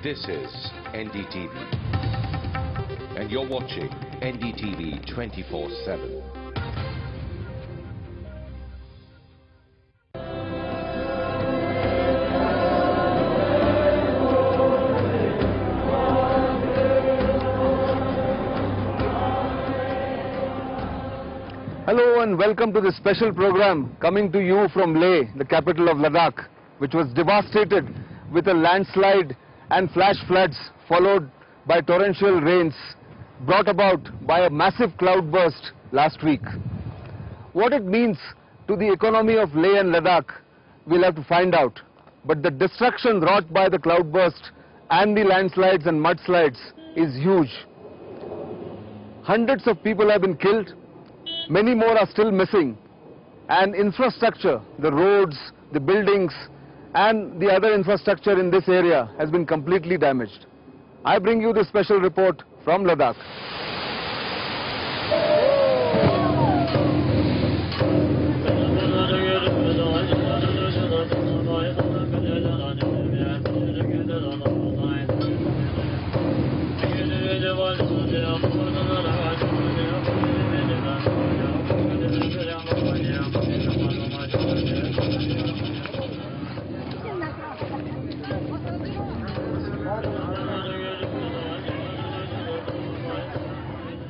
This is NDTV, and you're watching NDTV 24/7. Hello and welcome to this special program coming to you from Leh, the capital of Ladakh, which was devastated with a landslide and flash floods followed by torrential rains brought about by a massive cloudburst last week. What it means to the economy of Leh and Ladakh, we'll have to find out. But the destruction wrought by the cloudburst and the landslides and mudslides is huge. Hundreds of people have been killed. Many more are still missing, and infrastructure, the roads, the buildings and the other infrastructure in this area has been completely damaged. I bring you this special report from Ladakh.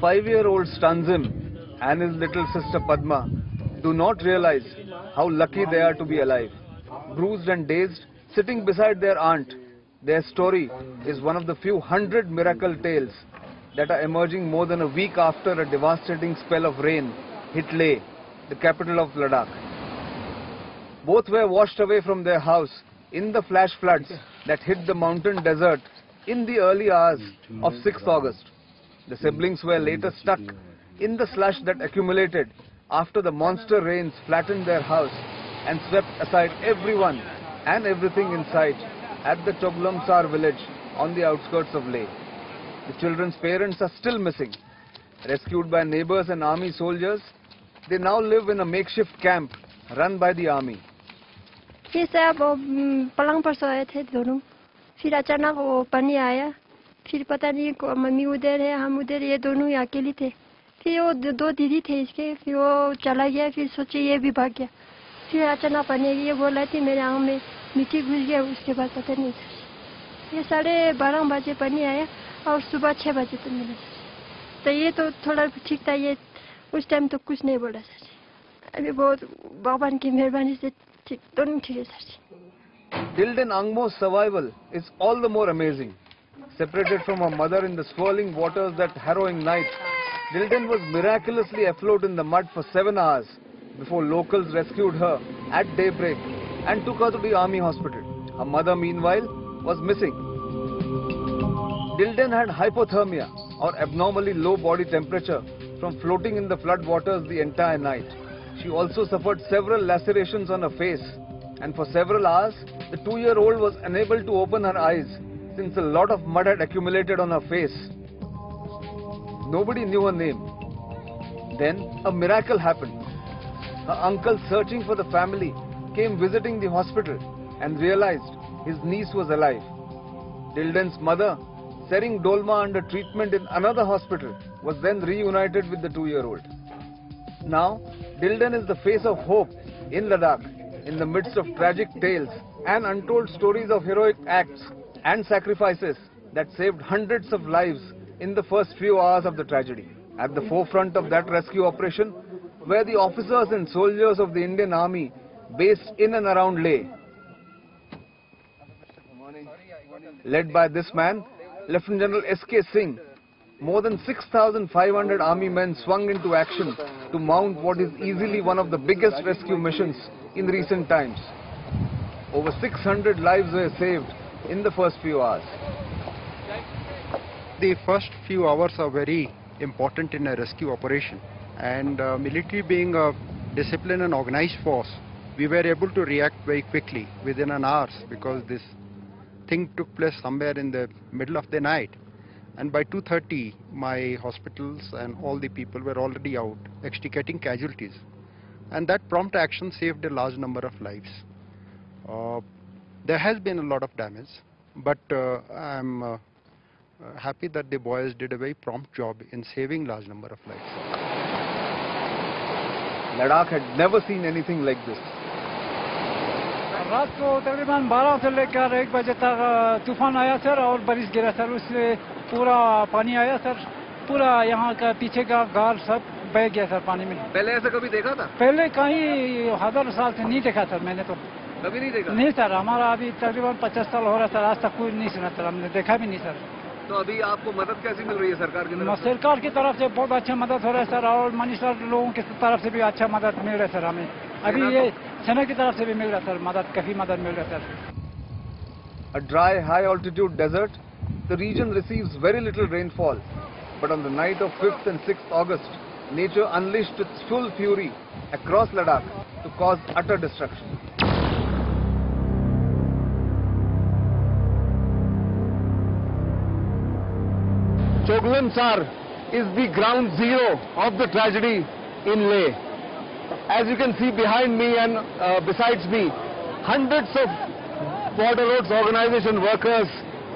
Five-year-old Stanzim and his little sister Padma do not realize how lucky they are to be alive. Bruised and dazed, sitting beside their aunt, their story is one of the few hundred miracle tales that are emerging more than a week after a devastating spell of rain hit Leh, the capital of Ladakh. Both were washed away from their house in the flash floods that hit the mountain desert in the early hours of 6th August. The siblings were later stuck in the slush that accumulated after the monster rains flattened their house and swept aside everyone and everything in sight at the Choglamsar village on the outskirts of Leh. The children's parents are still missing. Rescued by neighbors and army soldiers, they now live in a makeshift camp run by the army. ये सब पलंग पर सोए थे दोनों, फिर अचानक वो पानी आया, फिर पता नहीं मम्मी उधर है हम उधर, ये दोनों ही अकेले थे। फिर वो दो दीदी थे इसके, फिर वो चला गया, फिर सोचे ये भी भाग गया, फिर अचानक पानी ये बोल रही थी मेरे आँख में मिट्टी घुस गया, उसके बाद पता नहीं था। ये 12:30 बजे पानी आया और सुबह 6 बजे तो मिला, तो ये तो थोड़ा ठीक था, ये उस टाइम तो कुछ नहीं बोला सर। अभी बहुत भगवान की मेहरबानी से ठीक दोनों ठीक है sir. Dilden Angmo's survival is all the more amazing. Separated from her mother in the swirling waters that harrowing night, Dilden was miraculously afloat in the mud for 7 hours before locals rescued her at daybreak and took her to the army hospital. Her mother, meanwhile, was missing. Dilden had hypothermia, or abnormally low body temperature, from floating in the flood waters the entire night. She also suffered several lacerations on her face, and for several hours, the 2-year-old was unable to open her eyes since a lot of mud had accumulated on her face. Nobody knew her name. Then a miracle happened. Her uncle, searching for the family, came visiting the hospital and realized his niece was alive. Dilden's mother, Sering Dolma under treatment in another hospital, was then reunited with the 2-year-old. Now, Dilden is the face of hope in Ladakh, in the midst of tragic tales and untold stories of heroic acts and sacrifices that saved hundreds of lives in the first few hours of the tragedy. At the forefront of that rescue operation were the officers and soldiers of the Indian Army based in and around Leh. Led by this man, Lieutenant General S.K. Singh, more than 6,500 army men swung into action to mount what is easily one of the biggest rescue missions in recent times. Over 600 lives were saved in the first few hours. The first few hours are very important in a rescue operation, and military being a disciplined and organized force, we were able to react very quickly within an hour, because this thing took place somewhere in the middle of the night, and by 2:30 my hospitals and all the people were already out extricating casualties, and that prompt action saved a large number of lives. There has been a lot of damage, but I'm happy that the boys did a very prompt job in saving large number of lives. Ladakh had never seen anything like this. रात को तकरीबन 12 से लेकर 1 बजे तक तूफान आया sir और बारिश गिरा सर, उससे पूरा पानी आया सर, पूरा यहाँ का पीछे का घर सब बह गया सर पानी में। पहले ऐसा कभी देखा था? पहले कहीं 1000 साल से नहीं देखा सर, मैंने तो कभी नहीं देखा। नहीं सर, हमारा अभी तकरीबन 50 साल हो रहा सर, आज तक कोई नहीं सुना सर, हमने देखा भी नहीं सर। तो अभी आपको मदद कैसी मिल रही है सरकार की तरफ से? सरकार की तरफ से बहुत अच्छा मदद हो रहा है सर, और मनीषर लोगों की तरफ से भी अच्छा मदद मिल रहा है सर हमें। अभी ये सेना की तरफ से भी मिल रहा है सर, मदद काफी मदद मिल रहा है sir. A dry, high-altitude desert, the region receives very little rainfall. But on the night of 5th and 6th August, nature unleashed its full fury across Ladakh to cause utter destruction. Choglan Sar is the ground zero of the tragedy in Leh. As you can see behind me and besides me, hundreds of Border Roads Organization workers,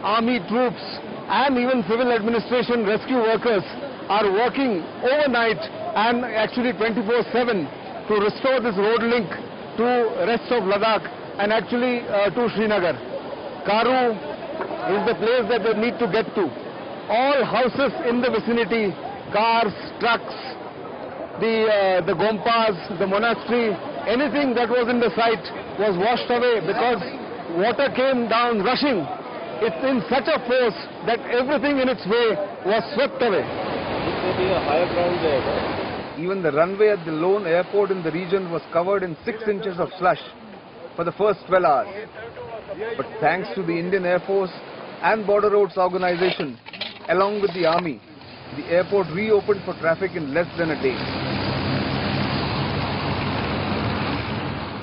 army troops and even civil administration rescue workers are working overnight and actually 24/7 to restore this road link to rest of Ladakh and actually to Srinagar. Karu is the place that they need to get to. All houses in the vicinity, cars, trucks, the gompas, the monastery, anything that was in the site was washed away because water came down rushing. It's in such a force that everything in its way was swept away. This may be a higher ground there, right? Even the runway at the lone airport in the region was covered in 6 inches of slush for the first 12 hours. But thanks to the Indian Air Force and Border Roads Organization, along with the army, the airport reopened for traffic in less than a day.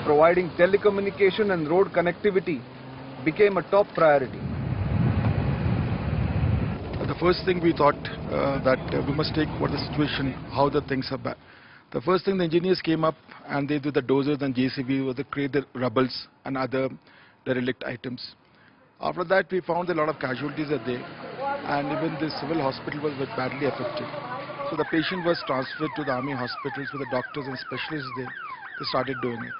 Providing telecommunication and road connectivity became a top priority. The first thing we thought that we must take what the situation, how the things are bad. The first thing, the engineers came up and they did the dozers and JCB to create the rubbles and other derelict items. After that, we found a lot of casualties are there, and even the civil hospital was badly affected. So the patient was transferred to the army hospitals with the doctors and specialists there. They started doing it.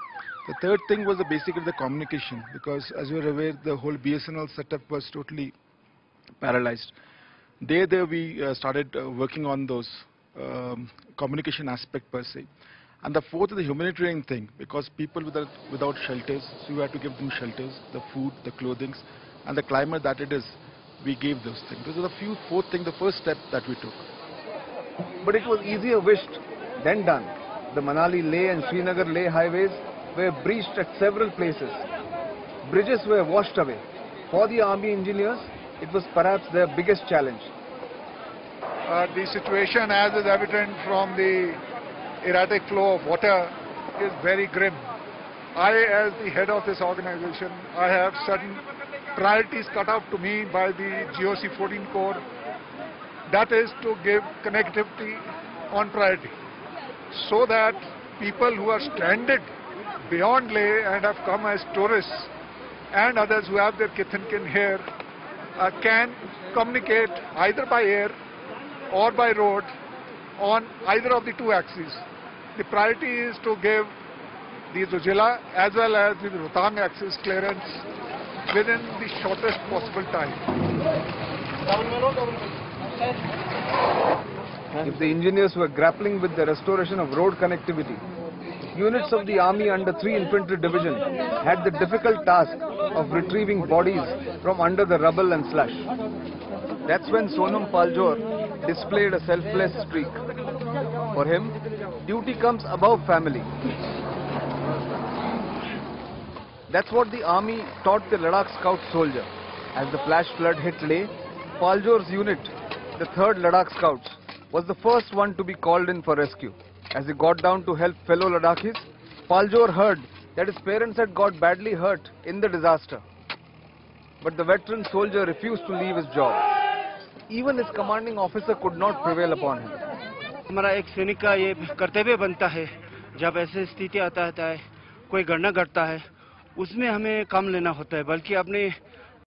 The third thing was basically the communication, because as you are aware, the whole BSNL setup was totally paralyzed. There we started working on those communication aspect per se. And the fourth is the humanitarian thing, because people without shelters, so you have to give them shelters, the food, the clothing, and the climate that it is, we gave those things. Those are the fourth thing, the first step that we took. But it was easier wished than done. The Manali-Leh and Srinagar-Leh highways were breached at several places. Bridges were washed away. For the army engineers, it was perhaps their biggest challenge. The situation, as is evident from the erratic flow of water, is very grim. I, as the head of this organization, I have certain priorities cut out to me by the GOC 14 Corps. That is to give connectivity on priority, so that people who are stranded beyond Leh and have come as tourists and others who have their kith and kin here can communicate either by air or by road on either of the two axes. The priority is to give the Zojila as well as the Rohtang axis clearance within the shortest possible time. If the engineers were grappling with the restoration of road connectivity, units of the army under 3 Infantry Division had the difficult task of retrieving bodies from under the rubble and slush. That's when Sonam Paljor displayed a selfless streak. For him, duty comes above family. That's what the army taught the Ladakh Scout soldier. As the flash flood hit Leh, Paljor's unit, the 3rd Ladakh Scouts, was the first one to be called in for rescue. As he got down to help fellow Ladakhis, Paljor heard that his parents had got badly hurt in the disaster. But the veteran soldier refused to leave his job. Even his commanding officer could not prevail upon him. हमारा एक सैनिक का ये कर्तव्य बनता है, जब ऐसे स्थिति आता है, कोई घटना घटता है, उसमें हमें काम लेना होता है, बल्कि अपने